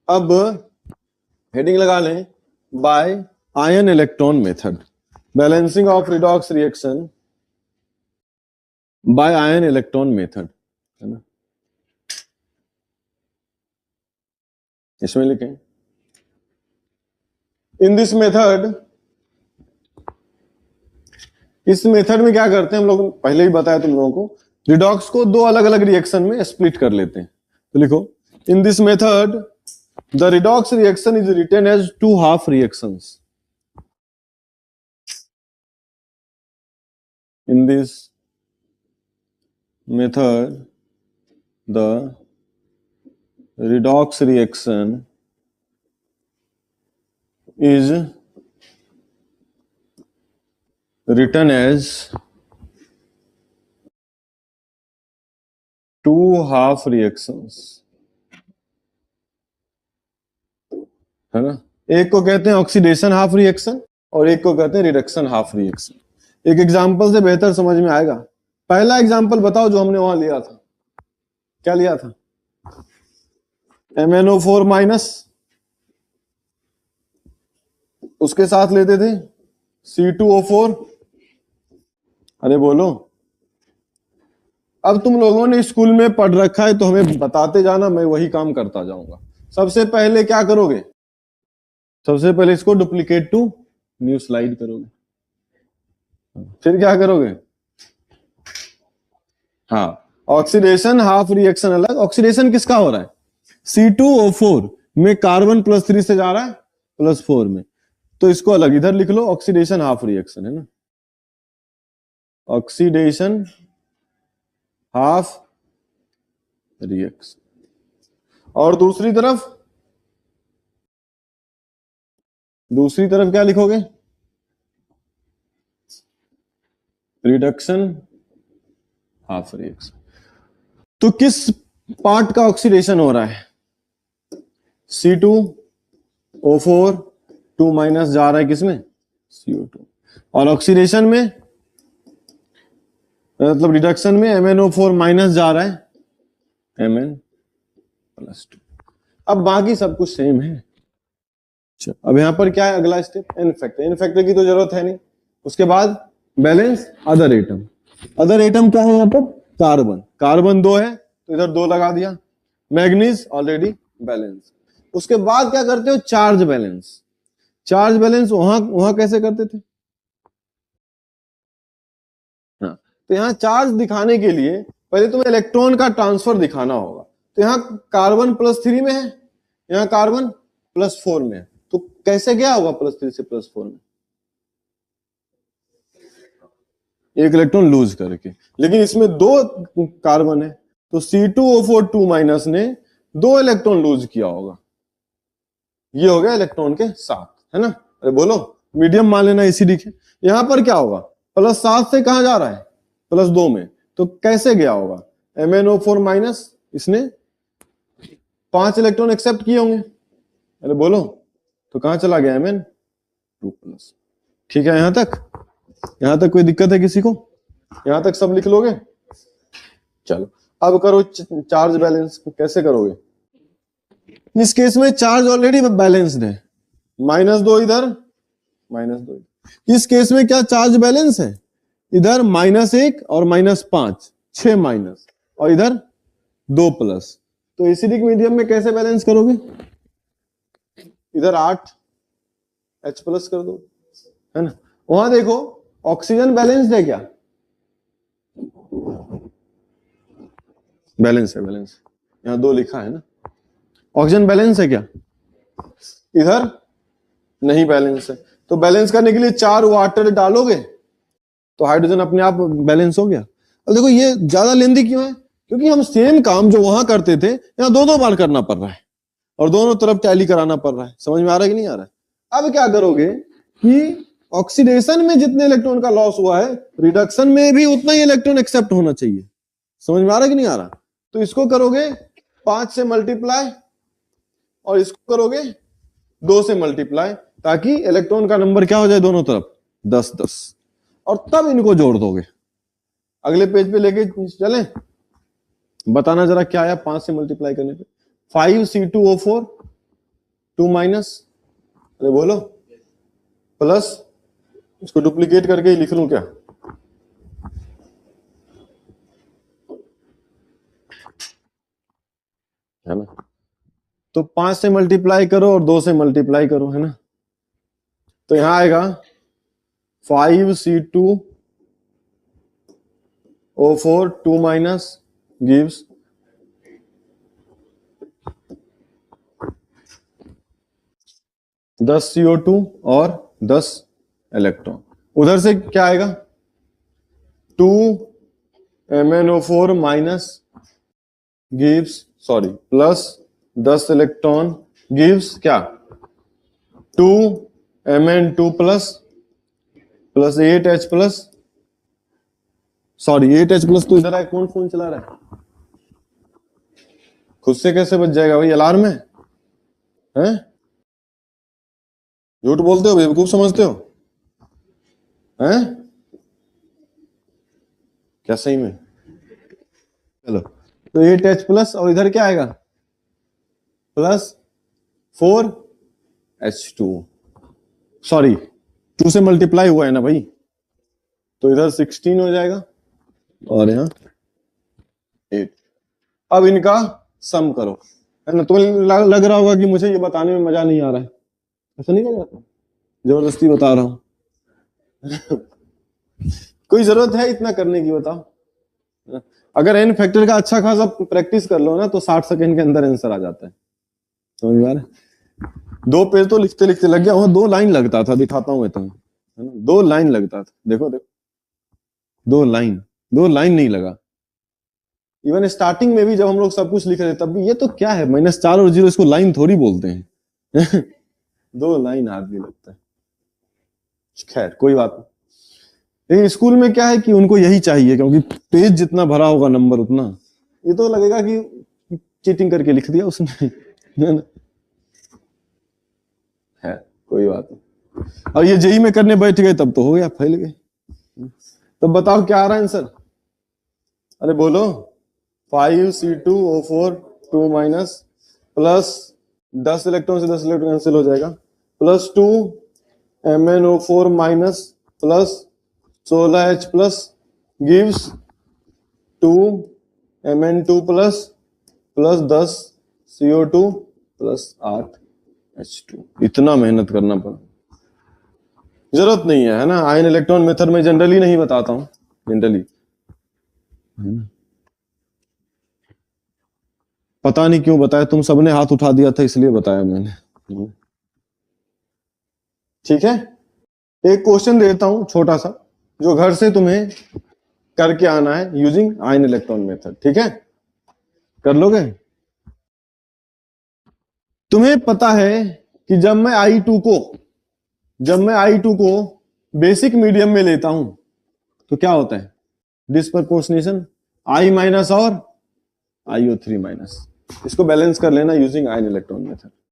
अब हेडिंग लगा लें by ion electron method, balancing of redox reaction by ion electron method, है ना। इसमें लिखें इन दिस मेथड, इस मेथड में क्या करते हैं हम लोग, पहले ही बताया तुम लोगों को, रिडॉक्स को दो अलग अलग रिएक्शन में स्प्लिट कर लेते हैं। तो लिखो in this method the redox reaction is written as two half reactions. In this method the redox reaction is written as two half reactions, है ना। एक को कहते हैं ऑक्सीडेशन हाफ रिएक्शन और एक को कहते हैं रिडक्शन हाफ रिएक्शन। एक एग्जांपल से बेहतर समझ में आएगा। पहला एग्जांपल बताओ जो हमने वहां लिया था, क्या लिया था? MnO4 माइनस, उसके साथ लेते थे C2O4। अरे बोलो, अब तुम लोगों ने स्कूल में पढ़ रखा है तो हमें बताते जाना, मैं वही काम करता जाऊंगा। सबसे पहले क्या करोगे? सबसे पहले इसको डुप्लीकेट टू न्यू स्लाइड करोगे, फिर क्या करोगे? हाँ, ऑक्सीडेशन हाफ रिएक्शन अलग। ऑक्सीडेशन किसका हो रहा है? C2O4 में कार्बन +3 से जा रहा है +4 में, तो इसको अलग इधर लिख लो, ऑक्सीडेशन हाफ रिएक्शन, है ना। Oxidation half reaction. और दूसरी तरफ क्या लिखोगे? Reduction half reaction. तो किस पार्ट का ऑक्सीडेशन हो रहा है? C2O4 2 माइनस जा रहा है किसमें? CO2। और ऑक्सीडेशन में मतलब रिडक्शन में MnO4 माइनस जा रहा है Mn+2। अब बाकी सब कुछ सेम है। अब यहां पर क्या है अगला step? N factor. N factor की तो जरूरत है नहीं। उसके बाद balance other atom. Other atom क्या है यहां पर? कार्बन। कार्बन 2 है तो इधर 2 लगा दिया। Manganese already balance. उसके बाद क्या करते हो? Charge balance. चार्ज बैलेंस वहां कैसे करते थे? हाँ, तो यहां चार्ज दिखाने के लिए पहले तुम्हें इलेक्ट्रॉन का ट्रांसफर दिखाना होगा। तो यहां कार्बन +3 में है, यहां कार्बन +4 में है, तो कैसे गया होगा +3 से +4 में? एक इलेक्ट्रॉन लूज करके। लेकिन इसमें 2 कार्बन है तो C2O4 2 माइनस ने 2 इलेक्ट्रॉन लूज किया होगा। ये हो गया इलेक्ट्रॉन के साथ, है ना। अरे बोलो, मीडियम मान लेना एसिडिक है। यहां पर क्या होगा? +7 से कहां जा रहा है? +2 में, तो कैसे गया होगा? MnO4 माइनस, इसने 5 इलेक्ट्रॉन एक्सेप्ट किए होंगे। अरे बोलो, तो कहां चला गया Mn2+। ठीक है, यहां तक कोई दिक्कत है किसी को? यहां तक सब लिख लोगे? चलो अब करो चार्ज बैलेंस। कैसे करोगे? इस केस में चार्ज ऑलरेडी बैलेंस्ड है, -2 इधर, -2। इस केस में क्या चार्ज बैलेंस है? इधर -1 और -5, 6 माइनस, और इधर 2 प्लस। तो एसिडिक मीडियम में कैसे बैलेंस करोगे? इधर 8 H+ कर दो, है ना। वहां देखो ऑक्सीजन बैलेंस्ड है क्या? बैलेंस है, यहां 2 लिखा है ना। ऑक्सीजन बैलेंस है क्या? इधर नहीं बैलेंस है। तो बैलेंस करने के लिए 4 वाटर डालोगे तो हाइड्रोजन अपने आप बैलेंस हो गया। अब देखो ये ज्यादा लेंदी क्यों है? क्योंकि हम सेम काम जो वहां करते थे यहां 2 बार करना पड़ रहा है और दोनों तरफ टैली कराना पड़ रहा है। समझ में आ रहा है कि नहीं आ रहा है? अब क्या करोगे कि ऑक्सीडेशन में जितने इलेक्ट्रॉन का लॉस हुआ है, रिडक्शन में भी उतना ही इलेक्ट्रॉन एक्सेप्ट होना चाहिए। समझ में आ रहा है कि नहीं आ रहा? तो इसको करोगे 5 से मल्टीप्लाई और इसको करोगे 2 से मल्टीप्लाई, ताकि इलेक्ट्रॉन का नंबर क्या हो जाए दोनों तरफ? 10-10। और तब इनको जोड़ दोगे। अगले पेज पे लेके चलें, बताना जरा क्या आया 5 से मल्टीप्लाई करने पे? 5 C2O4 2 माइनस, अरे बोलो, प्लस, इसको डुप्लीकेट करके ही लिख लूं क्या? है ना, तो 5 से मल्टीप्लाई करो और 2 से मल्टीप्लाई करो, है ना, तो यहां आएगा 5C2O4 2 माइनस गिव्स 10 CO2 और 10 इलेक्ट्रॉन। उधर से क्या आएगा, 2 MnO4 minus gives, sorry, plus 10 electron gives क्या, 2 Mn2 plus 8H plus, sorry 8H plus, तो इधर आए, कौन फोन चला रहा है? खुद से कैसे बच जाएगा भाई, अलार्म है? हैं? झूठ बोलते हो, बेवकूफ समझते हो? हैं? क्या सही में? चलो, तो 8H प्लस, और इधर क्या आएगा, प्लस 4H2, सॉरी 2 से मल्टीप्लाई हुआ है ना भाई, तो इधर 16 हो जाएगा और यहाँ 8। अब इनका सम करो, है ना। तुम्हें लग रहा होगा कि मुझे ये बताने में मजा नहीं आ रहा है, ऐसा नहीं लग रहा, जबरदस्ती बता रहा हूं। कोई जरूरत है इतना करने की, बताओ? अगर n फैक्टर का अच्छा खासा प्रैक्टिस कर लो ना, तो 60 सेकंड के अंदर आंसर आ जाता है। समझ में आ रहा है? 2 पेज तो लिखते लिखते लग गया, वहां 2 लाइन लगता था, दिखाता हूं मैं तुम्हें, है ना, 2 लाइन लगता था, देखो देखो, 2 लाइन नहीं लगा। इवन स्टार्टिंग में भी जब हम लोग सब कुछ लिख रहे थे, तब भी ये तो क्या है, -4 और 0, इसको लाइन थोड़ी बोलते हैं। 2 लाइन आदमी लगता है। खैर कोई बात नहीं। लेकिन स्कूल में क्या है कि उनको यही चाहिए, क्योंकि पेज जितना भरा होगा नंबर उतना, ये तो लगेगा कि चीटिंग करके लिख दिया उसने, है ना। है कोई बात नहीं। और ये जेई में करने बैठ गए तब तो हो गया, फैल गए। तो बताओ क्या आ रहा है आंसर? अरे बोलो, 5C2O4 2 माइनस, प्लस 10 इलेक्ट्रॉन से 10 इलेक्ट्रॉन कैंसिल हो जाएगा, plus 2 MnO4 minus plus 16H plus gives 2 Mn2 plus 10 CO2 plus 8H2। इतना मेहनत करना पड़ा, जरूरत नहीं है ना। आयन इलेक्ट्रॉन मेथड में जनरली नहीं बताता हूं, जनरली पता नहीं क्यों बताया, तुम सबने हाथ उठा दिया था इसलिए बताया मैंने। ठीक है, एक क्वेश्चन देता हूं छोटा सा, जो घर से तुम्हें करके आना है यूजिंग आयन इलेक्ट्रॉन मेथड। ठीक है, कर लोगे? तुम्हें पता है कि जब मैं I2 को बेसिक मीडियम में लेता हूं तो क्या होता है, डिस्प्रपोर्शनेशन, I माइनस और IO3 माइनस। इसको बैलेंस कर लेना यूजिंग आयन इलेक्ट्रॉन मेथड।